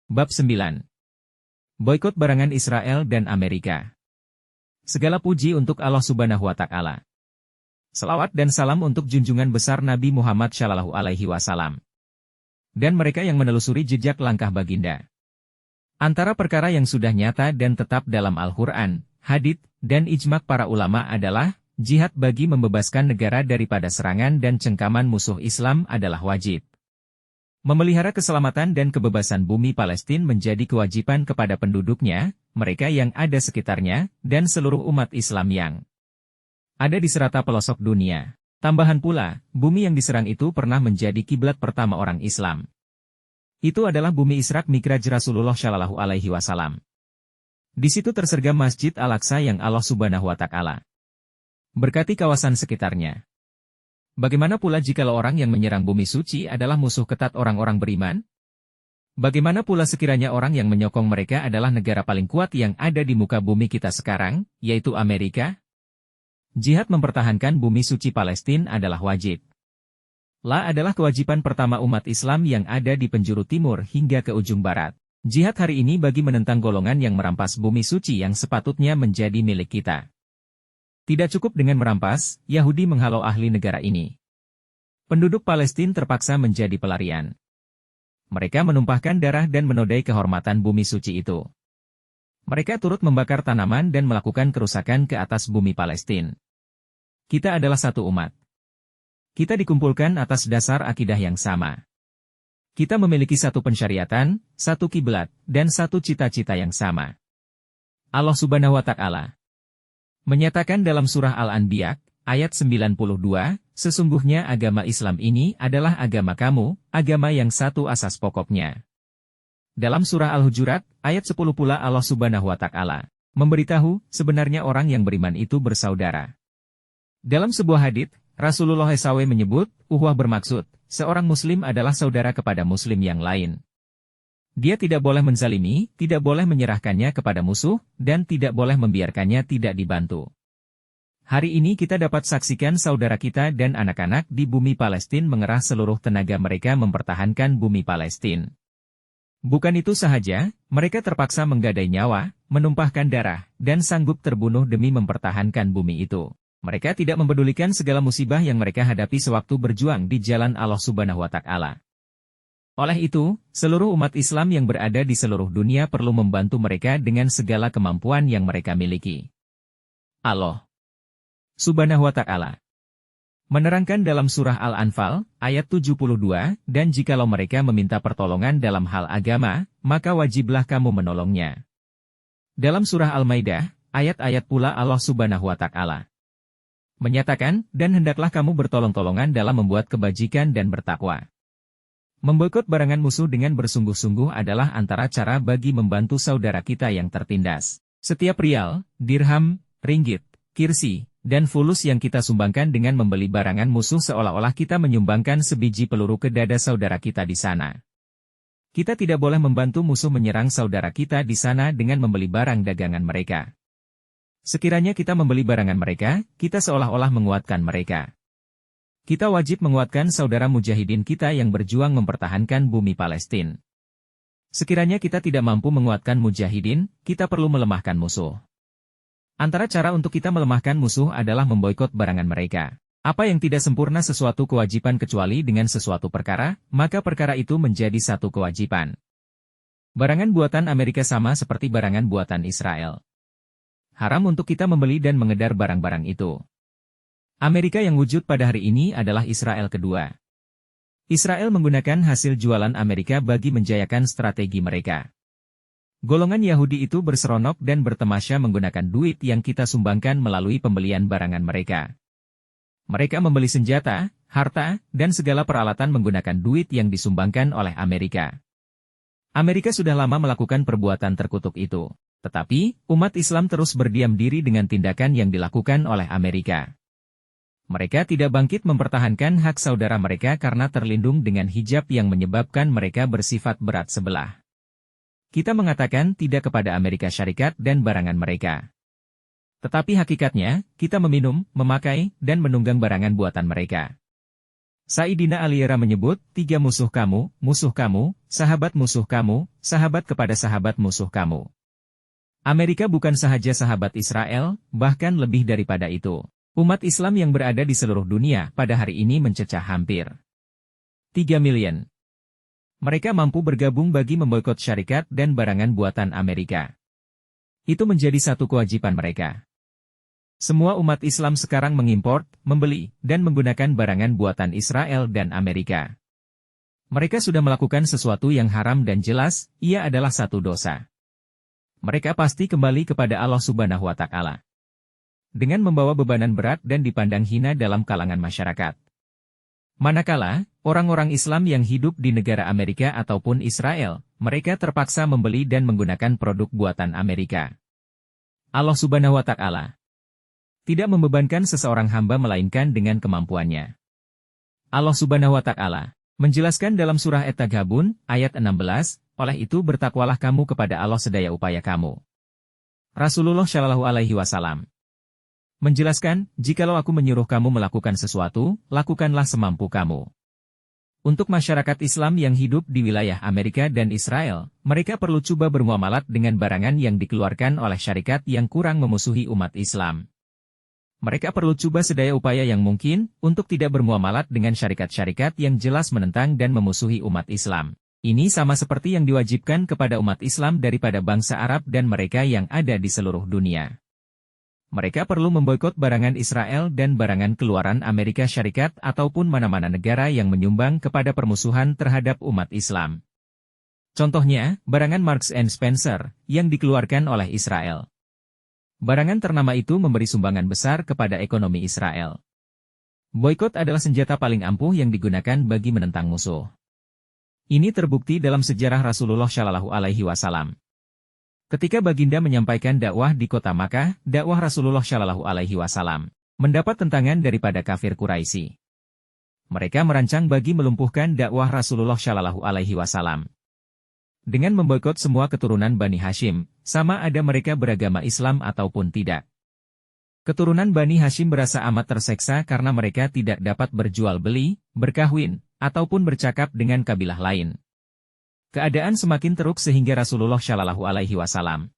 Bab 9. Boikot barangan Israel dan Amerika. Segala puji untuk Allah Subhanahu wa Ta'ala. Selawat dan salam untuk junjungan besar Nabi Muhammad Shallallahu Alaihi Wasallam dan mereka yang menelusuri jejak langkah baginda. Antara perkara yang sudah nyata dan tetap dalam Al-Quran, hadits, dan ijma' para ulama adalah jihad bagi membebaskan negara daripada serangan dan cengkaman musuh Islam adalah wajib. Memelihara keselamatan dan kebebasan bumi Palestina menjadi kewajiban kepada penduduknya, mereka yang ada sekitarnya, dan seluruh umat Islam yang ada di serata pelosok dunia. Tambahan pula, bumi yang diserang itu pernah menjadi kiblat pertama orang Islam. Itu adalah bumi Isra' Mi'raj Rasulullah Shallallahu Alaihi Wasallam. Di situ tersergam Masjid Al-Aqsa yang Allah Subhanahu wa Ta'ala berkati kawasan sekitarnya. Bagaimana pula jikalau orang yang menyerang bumi suci adalah musuh ketat orang-orang beriman? Bagaimana pula sekiranya orang yang menyokong mereka adalah negara paling kuat yang ada di muka bumi kita sekarang, yaitu Amerika? Jihad mempertahankan bumi suci Palestina adalah wajib. Adalah kewajiban pertama umat Islam yang ada di penjuru timur hingga ke ujung barat. Jihad hari ini bagi menentang golongan yang merampas bumi suci yang sepatutnya menjadi milik kita. Tidak cukup dengan merampas, Yahudi menghalau ahli negara ini. Penduduk Palestina terpaksa menjadi pelarian. Mereka menumpahkan darah dan menodai kehormatan bumi suci itu. Mereka turut membakar tanaman dan melakukan kerusakan ke atas bumi Palestina. Kita adalah satu umat. Kita dikumpulkan atas dasar akidah yang sama. Kita memiliki satu pensyariatan, satu kiblat, dan satu cita-cita yang sama. Allah Subhanahu wa Ta'ala menyatakan dalam surah Al-Anbiya, ayat 92, sesungguhnya agama Islam ini adalah agama kamu, agama yang satu asas pokoknya. Dalam surah Al-Hujurat, ayat 10 pula Allah Subhanahu wa Ta'ala memberitahu, sebenarnya orang yang beriman itu bersaudara. Dalam sebuah hadits, Rasulullah SAW menyebut, ukhuwah bermaksud, seorang muslim adalah saudara kepada muslim yang lain. Dia tidak boleh menzalimi, tidak boleh menyerahkannya kepada musuh, dan tidak boleh membiarkannya tidak dibantu. Hari ini kita dapat saksikan saudara kita dan anak-anak di bumi Palestina mengerah seluruh tenaga mereka mempertahankan bumi Palestina. Bukan itu sahaja, mereka terpaksa menggadai nyawa, menumpahkan darah, dan sanggup terbunuh demi mempertahankan bumi itu. Mereka tidak mempedulikan segala musibah yang mereka hadapi sewaktu berjuang di jalan Allah Subhanahu wa Ta'ala. Oleh itu, seluruh umat Islam yang berada di seluruh dunia perlu membantu mereka dengan segala kemampuan yang mereka miliki. Allah Subhanahu wa Ta'ala menerangkan dalam surah Al-Anfal, ayat 72, dan jikalau mereka meminta pertolongan dalam hal agama, maka wajiblah kamu menolongnya. Dalam surah Al-Maidah, ayat-ayat pula Allah Subhanahu wa Ta'ala menyatakan, dan hendaklah kamu bertolong-tolongan dalam membuat kebajikan dan bertakwa. Memboikot barangan musuh dengan bersungguh-sungguh adalah antara cara bagi membantu saudara kita yang tertindas. Setiap rial, dirham, ringgit, kirsi, dan fulus yang kita sumbangkan dengan membeli barangan musuh seolah-olah kita menyumbangkan sebiji peluru ke dada saudara kita di sana. Kita tidak boleh membantu musuh menyerang saudara kita di sana dengan membeli barang dagangan mereka. Sekiranya kita membeli barangan mereka, kita seolah-olah menguatkan mereka. Kita wajib menguatkan saudara mujahidin kita yang berjuang mempertahankan bumi Palestina. Sekiranya kita tidak mampu menguatkan mujahidin, kita perlu melemahkan musuh. Antara cara untuk kita melemahkan musuh adalah memboikot barangan mereka. Apa yang tidak sempurna sesuatu kewajiban kecuali dengan sesuatu perkara, maka perkara itu menjadi satu kewajiban. Barangan buatan Amerika sama seperti barangan buatan Israel. Haram untuk kita membeli dan mengedar barang-barang itu. Amerika yang wujud pada hari ini adalah Israel kedua. Israel menggunakan hasil jualan Amerika bagi menjayakan strategi mereka. Golongan Yahudi itu berseronok dan bertemasya menggunakan duit yang kita sumbangkan melalui pembelian barangan mereka. Mereka membeli senjata, harta, dan segala peralatan menggunakan duit yang disumbangkan oleh Amerika. Amerika sudah lama melakukan perbuatan terkutuk itu. Tetapi, umat Islam terus berdiam diri dengan tindakan yang dilakukan oleh Amerika. Mereka tidak bangkit mempertahankan hak saudara mereka karena terlindung dengan hijab yang menyebabkan mereka bersifat berat sebelah. Kita mengatakan tidak kepada Amerika Syarikat dan barangan mereka. Tetapi hakikatnya, kita meminum, memakai, dan menunggang barangan buatan mereka. Saidina Aliera menyebut, 3 musuh kamu, sahabat kepada sahabat musuh kamu. Amerika bukan sahaja sahabat Israel, bahkan lebih daripada itu. Umat Islam yang berada di seluruh dunia pada hari ini mencecah hampir 3 miliar. Mereka mampu bergabung bagi memboikot syarikat dan barangan buatan Amerika. Itu menjadi satu kewajiban mereka. Semua umat Islam sekarang mengimport, membeli, dan menggunakan barangan buatan Israel dan Amerika. Mereka sudah melakukan sesuatu yang haram dan jelas, ia adalah satu dosa. Mereka pasti kembali kepada Allah Subhanahu wa Ta'ala. Dengan membawa bebanan berat dan dipandang hina dalam kalangan masyarakat. Manakala, orang-orang Islam yang hidup di negara Amerika ataupun Israel, mereka terpaksa membeli dan menggunakan produk buatan Amerika. Allah Subhanahu wa Ta'ala tidak membebankan seseorang hamba melainkan dengan kemampuannya. Allah Subhanahu wa Ta'ala menjelaskan dalam surah At-Taghabun, ayat 16, oleh itu bertakwalah kamu kepada Allah sedaya upaya kamu. Rasulullah Shallallahu Alaihi Wasallam menjelaskan, jikalau aku menyuruh kamu melakukan sesuatu, lakukanlah semampu kamu. Untuk masyarakat Islam yang hidup di wilayah Amerika dan Israel, mereka perlu coba bermuamalat dengan barangan yang dikeluarkan oleh syarikat yang kurang memusuhi umat Islam. Mereka perlu coba sedaya upaya yang mungkin untuk tidak bermuamalat dengan syarikat-syarikat yang jelas menentang dan memusuhi umat Islam. Ini sama seperti yang diwajibkan kepada umat Islam daripada bangsa Arab dan mereka yang ada di seluruh dunia. Mereka perlu memboikot barangan Israel dan barangan keluaran Amerika Syarikat ataupun mana-mana negara yang menyumbang kepada permusuhan terhadap umat Islam. Contohnya, barangan Marks and Spencer yang dikeluarkan oleh Israel. Barangan ternama itu memberi sumbangan besar kepada ekonomi Israel. Boikot adalah senjata paling ampuh yang digunakan bagi menentang musuh. Ini terbukti dalam sejarah Rasulullah Shallallahu Alaihi Wasallam. Ketika baginda menyampaikan dakwah di kota Makkah, dakwah Rasulullah Shallallahu Alaihi Wasallam mendapat tentangan daripada kafir Quraisy. Mereka merancang bagi melumpuhkan dakwah Rasulullah Shallallahu Alaihi Wasallam. Dengan memboikot semua keturunan Bani Hashim, sama ada mereka beragama Islam ataupun tidak. Keturunan Bani Hashim berasa amat terseksa karena mereka tidak dapat berjual beli, berkahwin, ataupun bercakap dengan kabilah lain. Keadaan semakin teruk sehingga Rasulullah Shallallahu Alaihi Wasallam,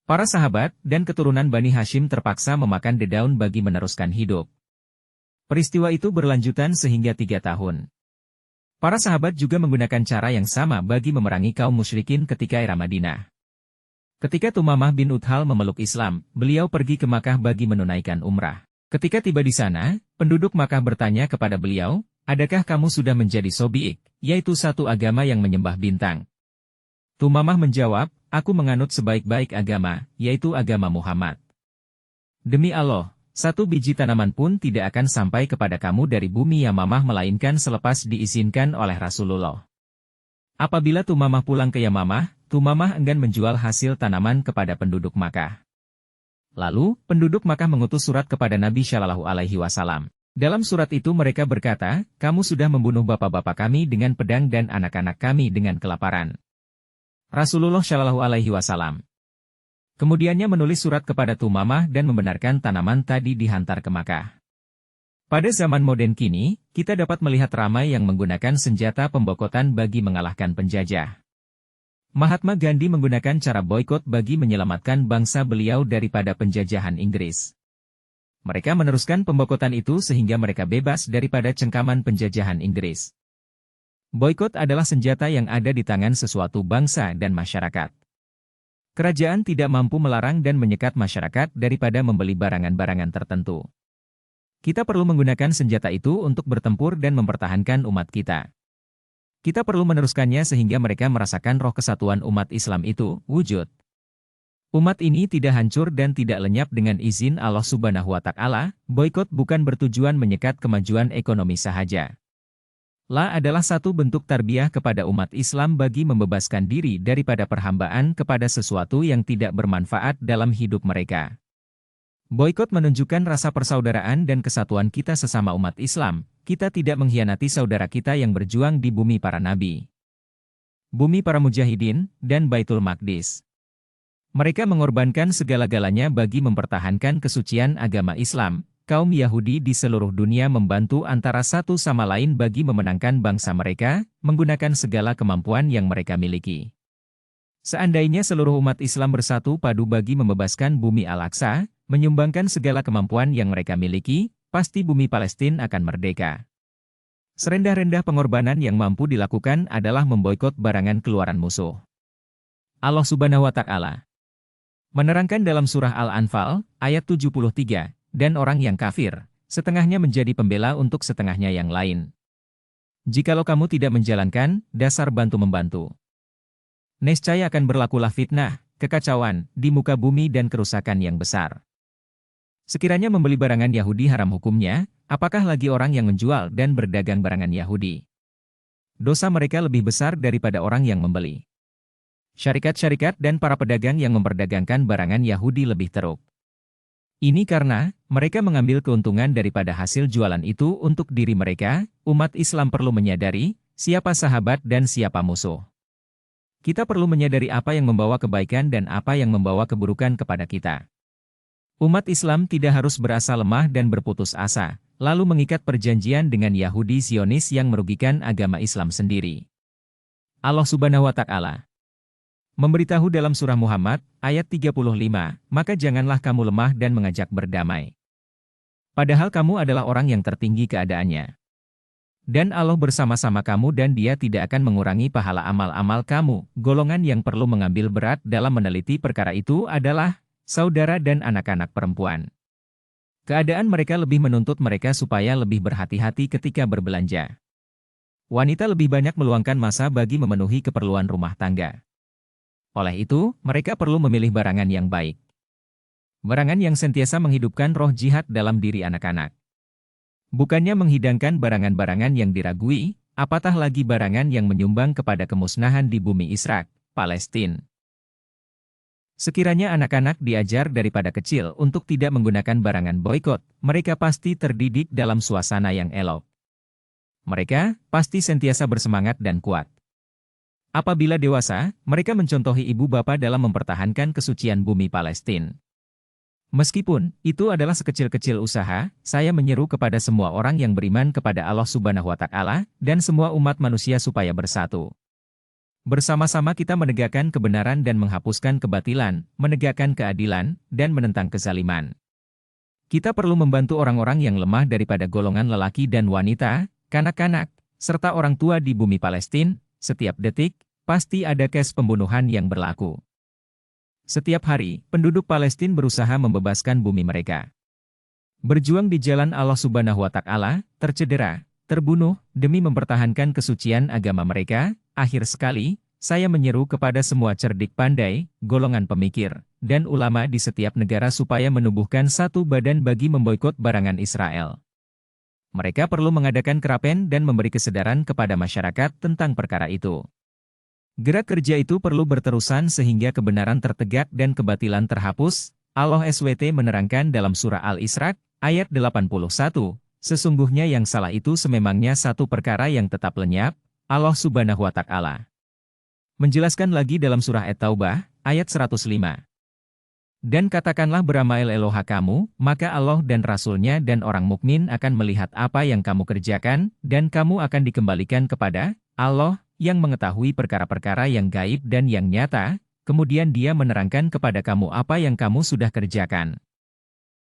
para sahabat dan keturunan Bani Hashim terpaksa memakan dedaun bagi meneruskan hidup. Peristiwa itu berlanjutan sehingga 3 tahun. Para sahabat juga menggunakan cara yang sama bagi memerangi kaum musyrikin ketika era Madinah. Ketika Tumamah bin Uthal memeluk Islam, beliau pergi ke Makkah bagi menunaikan umrah. Ketika tiba di sana, penduduk Makkah bertanya kepada beliau, adakah kamu sudah menjadi sobiik, yaitu satu agama yang menyembah bintang? Tumamah menjawab, aku menganut sebaik-baik agama, yaitu agama Muhammad. Demi Allah, satu biji tanaman pun tidak akan sampai kepada kamu dari bumi Yamamah melainkan selepas diizinkan oleh Rasulullah. Apabila Tumamah pulang ke Yamamah, Tumamah enggan menjual hasil tanaman kepada penduduk Makkah. Lalu, penduduk Makkah mengutus surat kepada Nabi Shallallahu Alaihi Wasallam. Dalam surat itu mereka berkata, kamu sudah membunuh bapak-bapak kami dengan pedang dan anak-anak kami dengan kelaparan. Rasulullah Shallallahu Alaihi Wasallam kemudiannya menulis surat kepada Tumamah dan membenarkan tanaman tadi dihantar ke Makkah. Pada zaman modern kini, kita dapat melihat ramai yang menggunakan senjata pemboikotan bagi mengalahkan penjajah. Mahatma Gandhi menggunakan cara boikot bagi menyelamatkan bangsa beliau daripada penjajahan Inggris. Mereka meneruskan pemboikotan itu sehingga mereka bebas daripada cengkaman penjajahan Inggris. Boikot adalah senjata yang ada di tangan sesuatu bangsa dan masyarakat. Kerajaan tidak mampu melarang dan menyekat masyarakat daripada membeli barangan-barangan tertentu. Kita perlu menggunakan senjata itu untuk bertempur dan mempertahankan umat kita. Kita perlu meneruskannya sehingga mereka merasakan roh kesatuan umat Islam itu wujud. Umat ini tidak hancur dan tidak lenyap dengan izin Allah Subhanahu wa Ta'ala. Boikot bukan bertujuan menyekat kemajuan ekonomi sahaja. Adalah satu bentuk tarbiyah kepada umat Islam bagi membebaskan diri daripada perhambaan kepada sesuatu yang tidak bermanfaat dalam hidup mereka. Boikot menunjukkan rasa persaudaraan dan kesatuan kita sesama umat Islam. Kita tidak mengkhianati saudara kita yang berjuang di bumi para nabi, bumi para mujahidin, dan Baitul Maqdis. Mereka mengorbankan segala-galanya bagi mempertahankan kesucian agama Islam. kaum Yahudi di seluruh dunia membantu antara satu sama lain bagi memenangkan bangsa mereka, menggunakan segala kemampuan yang mereka miliki. Seandainya seluruh umat Islam bersatu padu bagi membebaskan bumi Al-Aqsa, menyumbangkan segala kemampuan yang mereka miliki, pasti bumi Palestina akan merdeka. Serendah-rendah pengorbanan yang mampu dilakukan adalah memboikot barangan keluaran musuh. Allah Subhanahu wa Ta'ala menerangkan dalam surah Al-Anfal, ayat 73, dan orang yang kafir, setengahnya menjadi pembela untuk setengahnya yang lain. Jikalau kamu tidak menjalankan, dasar bantu-membantu, niscaya akan berlakulah fitnah, kekacauan, di muka bumi dan kerusakan yang besar. Sekiranya membeli barangan Yahudi haram hukumnya, apakah lagi orang yang menjual dan berdagang barangan Yahudi? Dosa mereka lebih besar daripada orang yang membeli. Syarikat-syarikat dan para pedagang yang memperdagangkan barangan Yahudi lebih teruk. Ini karena mereka mengambil keuntungan daripada hasil jualan itu untuk diri mereka. Umat Islam perlu menyadari siapa sahabat dan siapa musuh. Kita perlu menyadari apa yang membawa kebaikan dan apa yang membawa keburukan kepada kita. Umat Islam tidak harus berasa lemah dan berputus asa, lalu mengikat perjanjian dengan Yahudi Zionis yang merugikan agama Islam sendiri. Allah Subhanahu wa Ta'ala memberitahu dalam surah Muhammad, ayat 35, maka janganlah kamu lemah dan mengajak berdamai. Padahal kamu adalah orang yang tertinggi keadaannya. Dan Allah bersama-sama kamu dan Dia tidak akan mengurangi pahala amal-amal kamu. Golongan yang perlu mengambil berat dalam meneliti perkara itu adalah saudara dan anak-anak perempuan. Keadaan mereka lebih menuntut mereka supaya lebih berhati-hati ketika berbelanja. Wanita lebih banyak meluangkan masa bagi memenuhi keperluan rumah tangga. Oleh itu, mereka perlu memilih barangan yang baik. Barangan yang sentiasa menghidupkan roh jihad dalam diri anak-anak. Bukannya menghidangkan barangan-barangan yang diragui, apatah lagi barangan yang menyumbang kepada kemusnahan di bumi Israq, Palestina. Sekiranya anak-anak diajar daripada kecil untuk tidak menggunakan barangan boikot, mereka pasti terdidik dalam suasana yang elok. Mereka pasti sentiasa bersemangat dan kuat. Apabila dewasa, mereka mencontohi ibu bapa dalam mempertahankan kesucian bumi Palestina. Meskipun itu adalah sekecil-kecil usaha, saya menyeru kepada semua orang yang beriman kepada Allah Subhanahu wa Ta'ala dan semua umat manusia supaya bersatu. Bersama-sama kita menegakkan kebenaran dan menghapuskan kebatilan, menegakkan keadilan, dan menentang kezaliman. Kita perlu membantu orang-orang yang lemah daripada golongan lelaki dan wanita, kanak-kanak, serta orang tua di bumi Palestina. Setiap detik, pasti ada kes pembunuhan yang berlaku. Setiap hari, penduduk Palestina berusaha membebaskan bumi mereka. Berjuang di jalan Allah Subhanahu wa Ta'ala, tercedera, terbunuh, demi mempertahankan kesucian agama mereka. Akhir sekali, saya menyeru kepada semua cerdik pandai, golongan pemikir, dan ulama di setiap negara supaya menubuhkan satu badan bagi memboikot barangan Israel. Mereka perlu mengadakan kerapen dan memberi kesadaran kepada masyarakat tentang perkara itu. Gerak kerja itu perlu berterusan sehingga kebenaran tertegak dan kebatilan terhapus. Allah SWT menerangkan dalam surah Al-Isra, ayat 81, sesungguhnya yang salah itu sememangnya satu perkara yang tetap lenyap, Allah Subhanahu wa Ta'ala menjelaskan lagi dalam surah At-Taubah, ayat 105. Dan katakanlah beramal Eloha kamu, maka Allah dan Rasul-Nya dan orang mukmin akan melihat apa yang kamu kerjakan, dan kamu akan dikembalikan kepada Allah, yang mengetahui perkara-perkara yang gaib dan yang nyata, kemudian Dia menerangkan kepada kamu apa yang kamu sudah kerjakan.